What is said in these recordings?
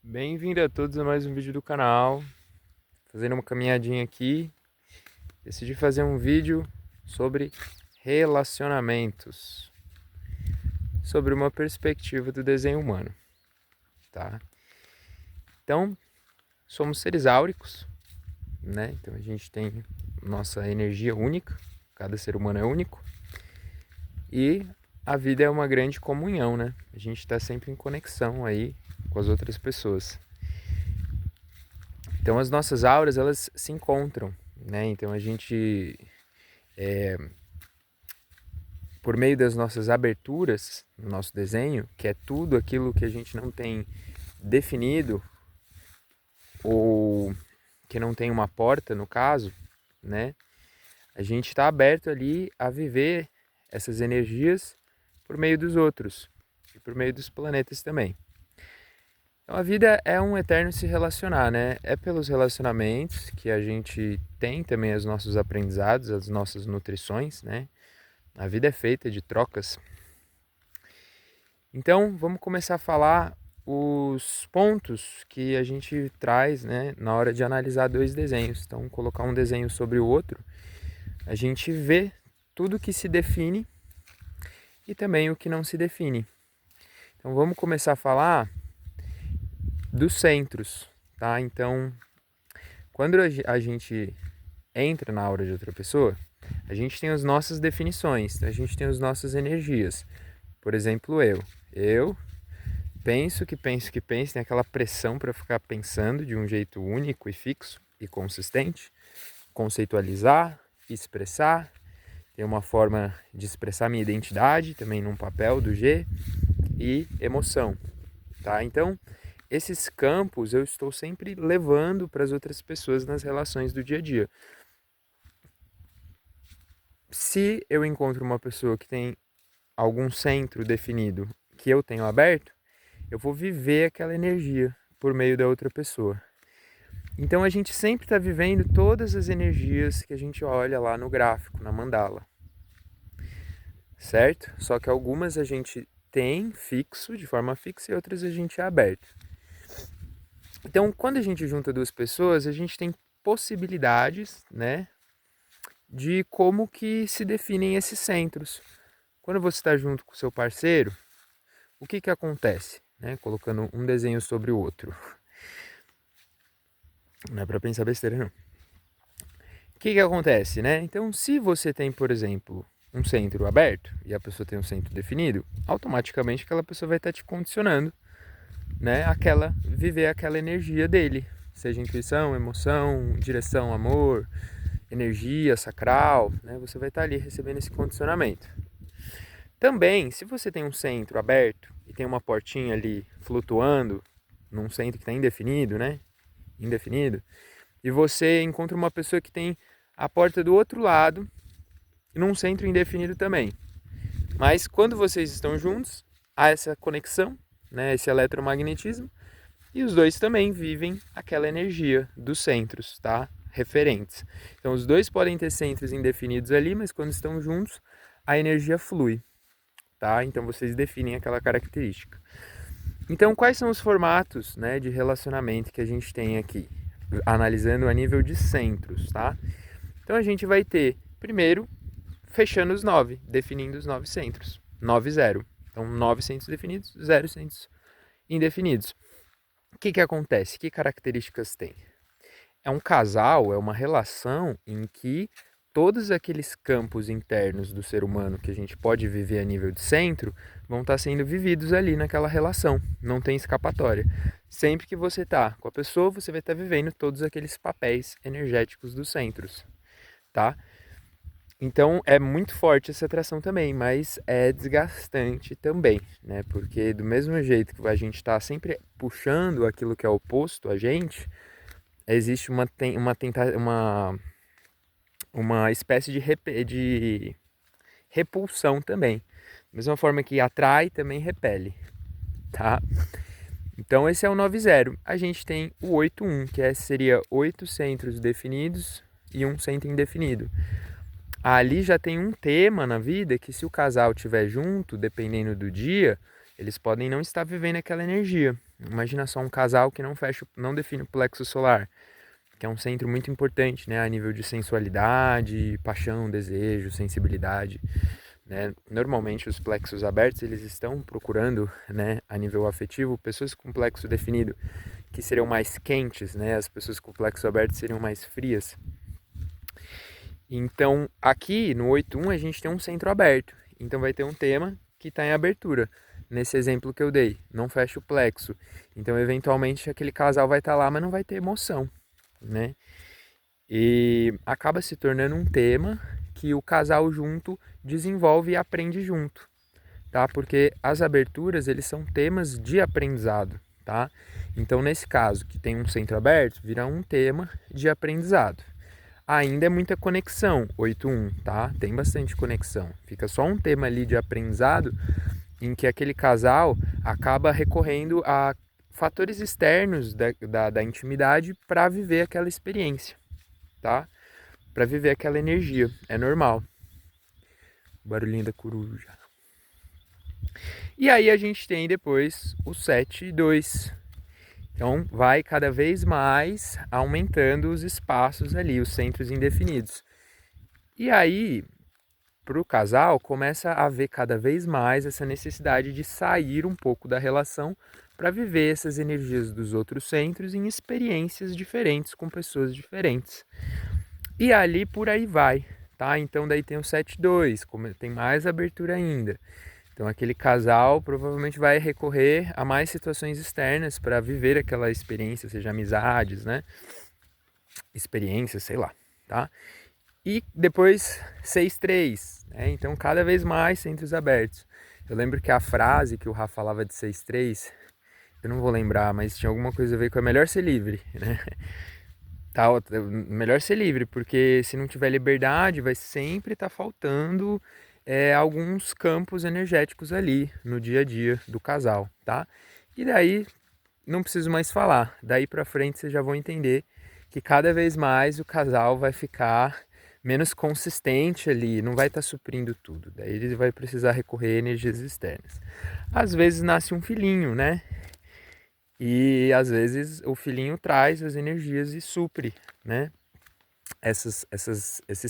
Bem-vindo a todos a mais um vídeo do canal. Fazendo uma caminhadinha aqui, decidi fazer um vídeo sobre relacionamentos, sobre uma perspectiva do desenho humano, tá? Então, somos seres áuricos, né? Então a gente tem nossa energia única, cada ser humano é único, e a vida é uma grande comunhão, né? A gente está sempre em conexão aí com as outras pessoas. Então as nossas auras, elas se encontram, né? Então a gente, por meio das nossas aberturas no nosso desenho, que é tudo aquilo que a gente não tem definido ou que não tem uma porta, no caso, né? A gente está aberto ali a viver essas energias por meio dos outros e por meio dos planetas também. Então a vida é um eterno se relacionar, né? É pelos relacionamentos que a gente tem também os nossos aprendizados, as nossas nutrições, né? A vida é feita de trocas. Então vamos começar a falar os pontos que a gente traz, né, na hora de analisar dois desenhos. Então colocar um desenho sobre o outro, a gente vê tudo que se define e também o que não se define. Então vamos começar a falar dos centros, tá? Então, quando a gente entra na aura de outra pessoa, a gente tem as nossas definições, a gente tem as nossas energias. Por exemplo, eu penso, tem aquela pressão para ficar pensando de um jeito único e fixo e consistente, conceitualizar, expressar, tem uma forma de expressar minha identidade também num papel do G e emoção, tá? Então, esses campos eu estou sempre levando para as outras pessoas nas relações do dia a dia. Se eu encontro uma pessoa que tem algum centro definido que eu tenho aberto, eu vou viver aquela energia por meio da outra pessoa. Então a gente sempre está vivendo todas as energias que a gente olha lá no gráfico, na mandala, certo? Só que algumas a gente tem fixo, de forma fixa, e outras a gente é aberto. Então, quando a gente junta duas pessoas, a gente tem possibilidades, né, de como que se definem esses centros. Quando você está junto com o seu parceiro, o que acontece? Né? Colocando um desenho sobre o outro. Não é para pensar besteira, não. O que acontece, né? Então, se você tem, por exemplo, um centro aberto e a pessoa tem um centro definido, automaticamente aquela pessoa vai estar te condicionando, né? Viver aquela energia dele, seja intuição, emoção, direção, amor, energia sacral, né? Você vai estar ali recebendo esse condicionamento. Também, se você tem um centro aberto e tem uma portinha ali flutuando, num centro que está indefinido, né? Indefinido, e você encontra uma pessoa que tem a porta do outro lado e num centro indefinido também. Mas quando vocês estão juntos, há essa conexão, né, esse eletromagnetismo, e os dois também vivem aquela energia dos centros, tá? Referentes. Então os dois podem ter centros indefinidos ali, mas quando estão juntos, a energia flui, tá? Então vocês definem aquela característica. Então quais são os formatos, né, de relacionamento que a gente tem aqui? Analisando a nível de centros, tá? Então a gente vai ter, primeiro, fechando os 9, definindo os 9 centros. 9, 0. Então 9 centros definidos, 0 centros indefinidos. O que acontece? Que características tem? É um casal, é uma relação em que todos aqueles campos internos do ser humano que a gente pode viver a nível de centro vão estar sendo vividos ali naquela relação. Não tem escapatória. Sempre que você está com a pessoa, você vai estar vivendo todos aqueles papéis energéticos dos centros, tá? Então é muito forte essa atração também, mas é desgastante também, né? Porque do mesmo jeito que a gente está sempre puxando aquilo que é oposto a gente, existe uma espécie de repulsão também. Da mesma forma que atrai, também repele, tá? Então esse é o 9-0. A gente tem o 8-1, que seria 8 centros definidos e um centro indefinido. Ali já tem um tema na vida que se o casal estiver junto, dependendo do dia, eles podem não estar vivendo aquela energia. Imagina só um casal que não define o plexo solar, que é um centro muito importante, né, a nível de sensualidade, paixão, desejo, sensibilidade, né? Normalmente os plexos abertos, eles estão procurando, né, a nível afetivo, pessoas com plexo definido, que seriam mais quentes, né? As pessoas com plexo aberto seriam mais frias. Então, aqui no 8.1 a gente tem um centro aberto. Então vai ter um tema que está em abertura. Nesse exemplo que eu dei, não fecha o plexo. Então, eventualmente, aquele casal vai estar lá, mas não vai ter emoção, né? E acaba se tornando um tema que o casal junto desenvolve e aprende junto, tá? Porque as aberturas, eles são temas de aprendizado, tá? Então, nesse caso, que tem um centro aberto, vira um tema de aprendizado. Ainda é muita conexão, 8.1, tá? Tem bastante conexão. Fica só um tema ali de aprendizado em que aquele casal acaba recorrendo a fatores externos da intimidade para viver aquela experiência, tá? Para viver aquela energia. É normal. Barulhinho da coruja. E aí a gente tem depois o 7.2. Então vai cada vez mais aumentando os espaços ali, os centros indefinidos. E aí, para o casal, começa a haver cada vez mais essa necessidade de sair um pouco da relação para viver essas energias dos outros centros em experiências diferentes com pessoas diferentes. E ali por aí vai, tá? Então daí tem o 7.2, tem mais abertura ainda. Então aquele casal provavelmente vai recorrer a mais situações externas para viver aquela experiência, seja amizades, né? Experiências, sei lá, tá? E depois 6.3, né? Então cada vez mais centros abertos. Eu lembro que a frase que o Rafa falava de 6.3, eu não vou lembrar, mas tinha alguma coisa a ver com é melhor ser livre, né? Tá, melhor ser livre, porque se não tiver liberdade, vai sempre estar faltando alguns campos energéticos ali no dia a dia do casal, tá? E daí não preciso mais falar. Daí para frente vocês já vão entender que cada vez mais o casal vai ficar menos consistente ali, não vai estar suprindo tudo. Daí ele vai precisar recorrer a energias externas. Às vezes nasce um filhinho, né? E às vezes o filhinho traz as energias e supre, né? Esses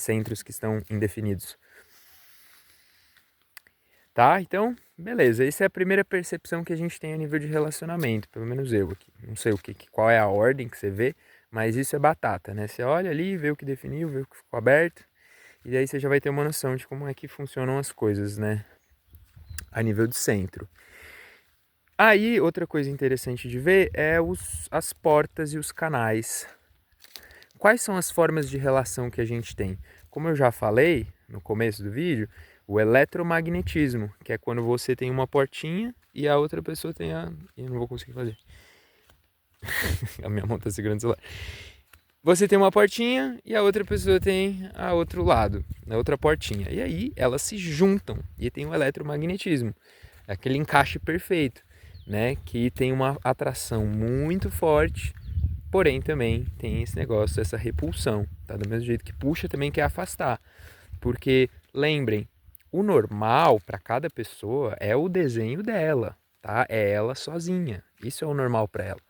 centros que estão indefinidos. Tá? Então, beleza. Essa é a primeira percepção que a gente tem a nível de relacionamento, pelo menos eu aqui. Não sei qual é a ordem que você vê, mas isso é batata, né? Você olha ali, vê o que definiu, vê o que ficou aberto, e aí você já vai ter uma noção de como é que funcionam as coisas, né? A nível de centro. Aí, outra coisa interessante de ver é as portas e os canais. Quais são as formas de relação que a gente tem? Como eu já falei no começo do vídeo, o eletromagnetismo, que é quando você tem uma portinha e a outra pessoa tem a... Eu não vou conseguir fazer. A minha mão tá segurando o celular. Você tem uma portinha e a outra pessoa tem a outro lado, na outra portinha. E aí elas se juntam e tem o eletromagnetismo. É aquele encaixe perfeito, né? Que tem uma atração muito forte, porém também tem esse negócio, essa repulsão, tá? Do mesmo jeito que puxa, também quer afastar. Porque, lembrem, o normal para cada pessoa é o desenho dela, tá? É ela sozinha. Isso é o normal para ela.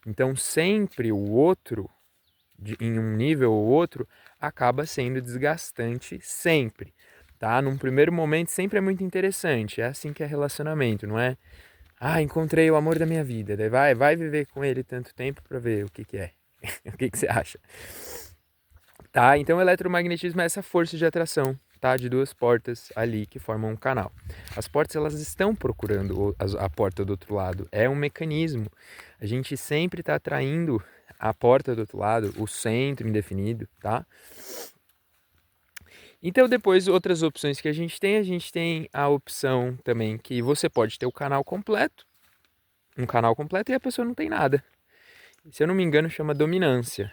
Então, sempre o outro, em um nível ou outro, acaba sendo desgastante sempre, tá? Num primeiro momento sempre é muito interessante, é assim que é relacionamento, não é? Ah, encontrei o amor da minha vida, daí vai viver com ele tanto tempo para ver o que que é. O que que você acha? Tá? Então o eletromagnetismo é essa força de atração, tá? De duas portas ali que formam um canal. As portas elas estão procurando a porta do outro lado. É um mecanismo. A gente sempre está atraindo a porta do outro lado, o centro indefinido, tá? Então depois outras opções que a gente tem a opção também que você pode ter o canal completo, um canal completo e a pessoa não tem nada. Se eu não me engano chama dominância.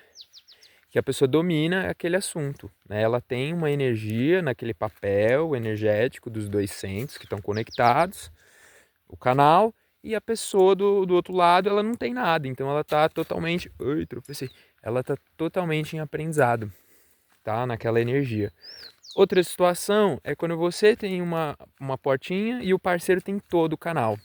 Que a pessoa domina aquele assunto, né? Ela tem uma energia naquele papel energético dos dois centros que estão conectados, o canal, e a pessoa do outro lado, ela não tem nada, então ela está totalmente, ai, tropecei, ela está totalmente em aprendizado, tá? Naquela energia. Outra situação é quando você tem uma portinha e o parceiro tem todo o canal.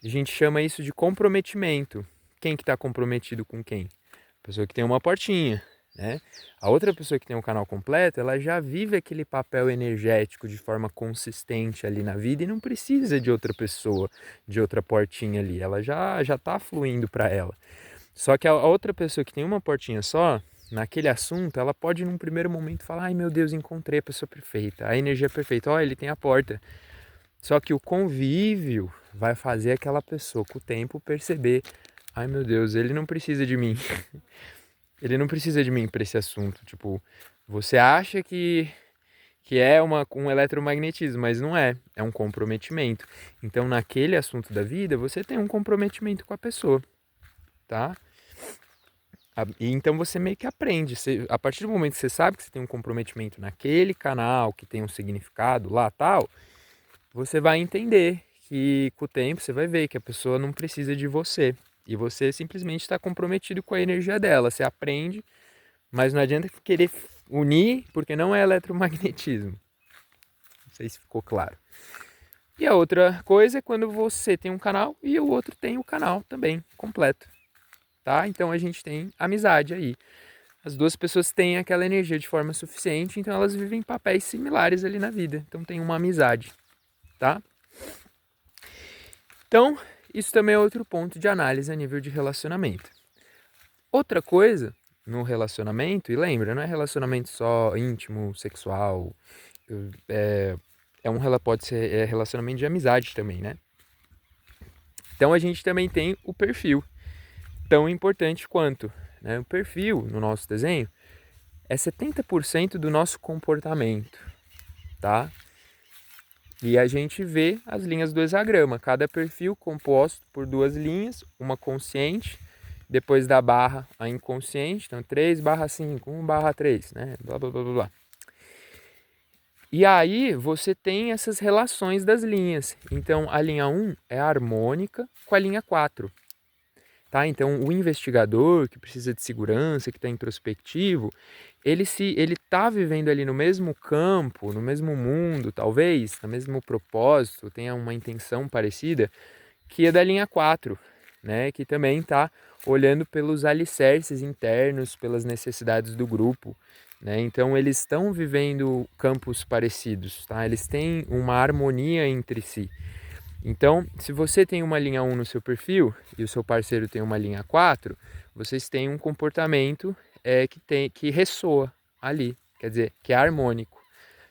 A gente chama isso de comprometimento. Quem que está comprometido com quem? A pessoa que tem uma portinha, né? A outra pessoa que tem um canal completo, ela já vive aquele papel energético de forma consistente ali na vida e não precisa de outra pessoa, de outra portinha ali. Ela já está fluindo para ela. Só que a outra pessoa que tem uma portinha só, naquele assunto, ela pode num primeiro momento falar: ai meu Deus, encontrei a pessoa perfeita, a energia é perfeita, ó, ele tem a porta. Só que o convívio vai fazer aquela pessoa com o tempo perceber: ai meu Deus, ele não precisa de mim. Ele não precisa de mim para esse assunto. Tipo, você acha que é um eletromagnetismo, mas não é. É um comprometimento. Então, naquele assunto da vida, você tem um comprometimento com a pessoa, tá? E então você meio que aprende. A partir do momento que você sabe que você tem um comprometimento naquele canal, que tem um significado lá tal, você vai entender que com o tempo você vai ver que a pessoa não precisa de você. E você simplesmente está comprometido com a energia dela. Você aprende, mas não adianta querer unir, porque não é eletromagnetismo. Não sei se ficou claro. E a outra coisa é quando você tem um canal e o outro tem o canal também, completo. Tá? Então a gente tem amizade aí. As duas pessoas têm aquela energia de forma suficiente, então elas vivem papéis similares ali na vida. Então tem uma amizade, tá? Então, isso também é outro ponto de análise a nível de relacionamento. Outra coisa no relacionamento, e lembra, não é relacionamento só íntimo, sexual, pode ser relacionamento de amizade também, né? Então a gente também tem o perfil, tão importante quanto, né? O perfil no nosso desenho é 70% do nosso comportamento, tá? E a gente vê as linhas do hexagrama, cada perfil composto por duas linhas, uma consciente, depois da barra a inconsciente, então 3/5, 1/3, né? Blá, blá, blá, blá, blá. E aí você tem essas relações das linhas. Então a linha 1 é harmônica com a linha 4. Tá? Então o investigador que precisa de segurança, que está introspectivo, ele está vivendo ali no mesmo campo, no mesmo mundo, talvez, no mesmo propósito, tenha uma intenção parecida, que é da linha 4, né? Que também está olhando pelos alicerces internos, pelas necessidades do grupo. Né? Então eles estão vivendo campos parecidos, tá? Eles têm uma harmonia entre si. Então, se você tem uma linha 1 no seu perfil e o seu parceiro tem uma linha 4, vocês têm um comportamento que ressoa ali, quer dizer, que é harmônico.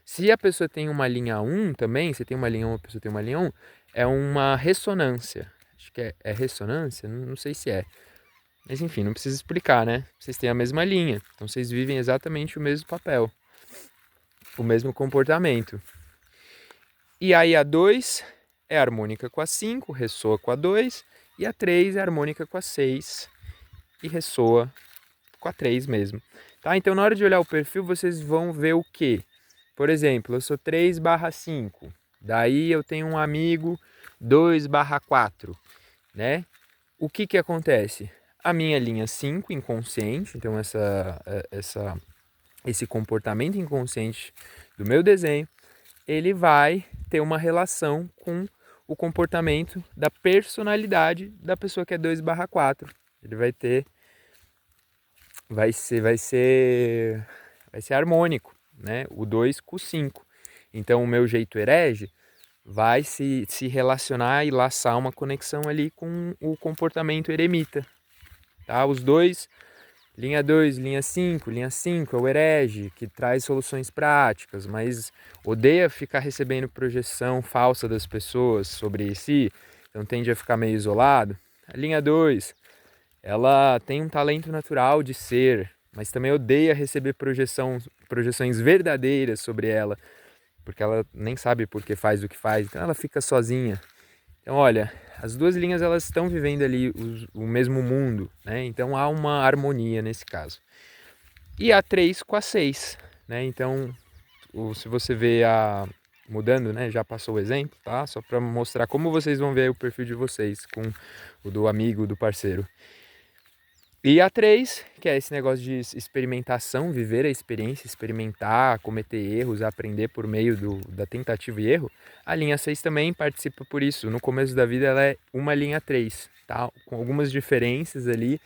Se a pessoa tem uma linha 1 também, você tem uma linha 1, a pessoa tem uma linha 1, é uma ressonância. Acho que é ressonância? Não sei se é. Mas enfim, não precisa explicar, né? Vocês têm a mesma linha, então vocês vivem exatamente o mesmo papel, o mesmo comportamento. E aí a 2 é harmônica com a 5, ressoa com a 2, e a 3 é harmônica com a 6 e ressoa com a 3 mesmo. Tá? Então na hora de olhar o perfil, vocês vão ver o quê? Por exemplo, eu sou 3/5, daí eu tenho um amigo 2/4, né? O que acontece? A minha linha 5, inconsciente, então esse comportamento inconsciente do meu desenho, ele vai ter uma relação com o comportamento da personalidade da pessoa que é 2/4. Ele vai ser harmônico, né? O 2 com o 5. Então o meu jeito herege vai se relacionar e laçar uma conexão ali com o comportamento eremita. Tá? Os dois, linha 2, linha 5 é o herege, que traz soluções práticas, mas odeia ficar recebendo projeção falsa das pessoas sobre si, então tende a ficar meio isolado. A linha 2, ela tem um talento natural de ser, mas também odeia receber projeções verdadeiras sobre ela, porque ela nem sabe por que faz o que faz, então ela fica sozinha. Então, olha, as duas linhas elas estão vivendo ali o mesmo mundo, né? Então há uma harmonia nesse caso. E a 3 com a 6, né? Então, se você vê mudando, né? Já passou o exemplo, tá? Só para mostrar como vocês vão ver o perfil de vocês com o do amigo, do parceiro. E a 3, que é esse negócio de experimentação, viver a experiência, experimentar, cometer erros, aprender por meio da tentativa e erro. A linha 6 também participa por isso. No começo da vida ela é uma linha 3, tá? Com algumas diferenças ali,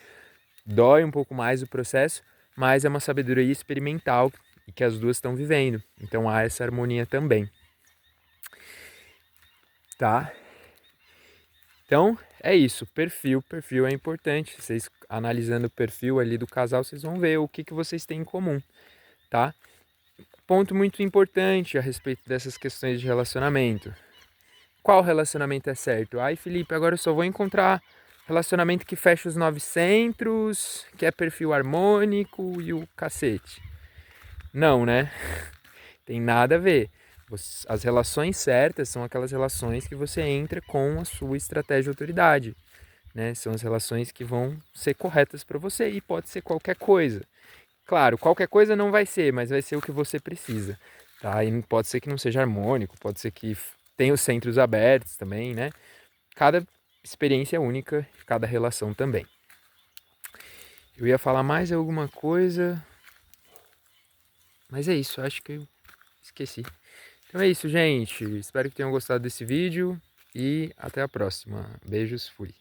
dói um pouco mais o processo, mas é uma sabedoria experimental e que as duas estão vivendo. Então há essa harmonia também, tá? Então, é isso, perfil é importante. Vocês analisando o perfil ali do casal, vocês vão ver o que vocês têm em comum, tá? Ponto muito importante a respeito dessas questões de relacionamento. Qual relacionamento é certo? Ai, Felipe, agora eu só vou encontrar relacionamento que fecha os 900, que é perfil harmônico e o cacete. Não, né? Tem nada a ver. As relações certas são aquelas relações que você entra com a sua estratégia de autoridade. Né? São as relações que vão ser corretas para você e pode ser qualquer coisa. Claro, qualquer coisa não vai ser, mas vai ser o que você precisa. Tá? E pode ser que não seja harmônico, pode ser que tenha os centros abertos também, né? Cada experiência é única, cada relação também. Eu ia falar mais alguma coisa, mas é isso, acho que eu esqueci. Então é isso, gente. Espero que tenham gostado desse vídeo e até a próxima. Beijos, fui.